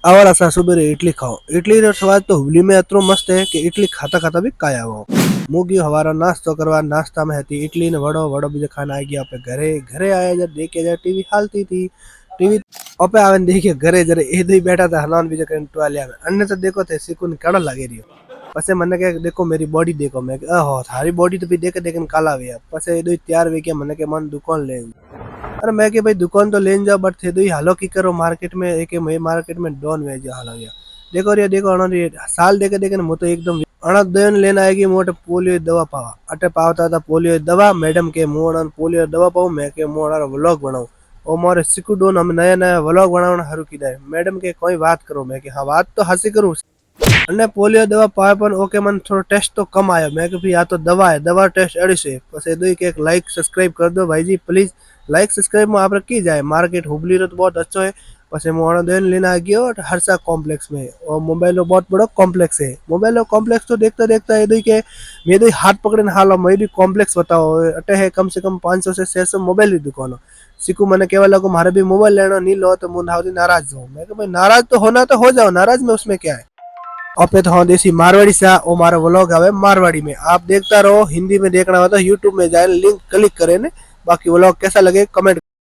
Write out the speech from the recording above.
और असा सुबह इडली खाओ। इडली रो स्वाद तो हुबली में इतनो मस्त है कि इडली खाता खाता भी काया हो। मुगी हवारा नाश्तो करवा, नाश्ता में हती इडली ने वड़ो वड़ो बीजे खाना आई गया पे घरे। घरे आया जब देखे जा टीवी हालती थी। टीवी ओपे आवे देखिए घरे जरे ए दई बैठा था हनुमान बीजे कन टवालिया में अन्य तो देखो थे सिकुन कड़ा लागे रियो। पसे मने के देखो मेरी बॉडी देखो। मैं ओहो थारी बॉडी तो भी देखे देखे काला वे। पसे ए दई तैयार वे के मने के मन दुकान ले। अरे मैं कि भाई दुकान तो लेन जाओ बट थे दो ही हालो की करो मार्केट में एक मैं मार्केट में डॉन वेज हालो गया। देखो रे देखो अण रे साल देखे देखे मु तो एकदम अण लेन आएगी मोटे पोलियो दवा पावा अटे पावता था पोलियो दवा मैडम के मुंह अण पोलियो दवा पाऊं मैं के मुंह अण व्लॉग बनाऊं और मोरे सिकू डोन हम नया नया व्लॉग बनावण हारू कीधा मैडम के कोई बात करो मैं के हां बात तो हंसी करूं अने पोलियो दवा पाए पण ओके मन थोड़ा टेस्ट तो कम आयो मैं कि भाई आ तो दवा है दवा टेस्ट अड़ी से पछे दो एक लाइक सब्सक्राइब कर दो भाई जी प्लीज लाइक सब्सक्राइब में आप की जाए मार्केट हुबली रो तो बहुत अच्छो है पछे मोहन देन लेना आ गयो हर्षा कॉम्प्लेक्स में और मोबाइल रो बहुत बड़ो कॉम्प्लेक्स है मोबाइल रो कॉम्प्लेक्स तो देखता देखता ये दो के मैं दो हाथ पकड़े हालो मैं भी कॉम्प्लेक्स बताओ अटे है कम से कम 500 से 600 मोबाइल की दुकान सिकू मैंने केवल लगो मारे भी मोबाइल लेना नहीं लो तो मुंह नाराज हो मैं भाई नाराज तो होना तो हो जाओ नाराज में उसमें क्या है। अपे तो हाँ देसी मारवाड़ी सा वो मारा व्लॉग आवे मारवाड़ी में आप देखता रहो हिंदी में देखना हो तो यूट्यूब में जाए लिंक क्लिक करें ने बाकी व्लॉग कैसा लगे कमेंट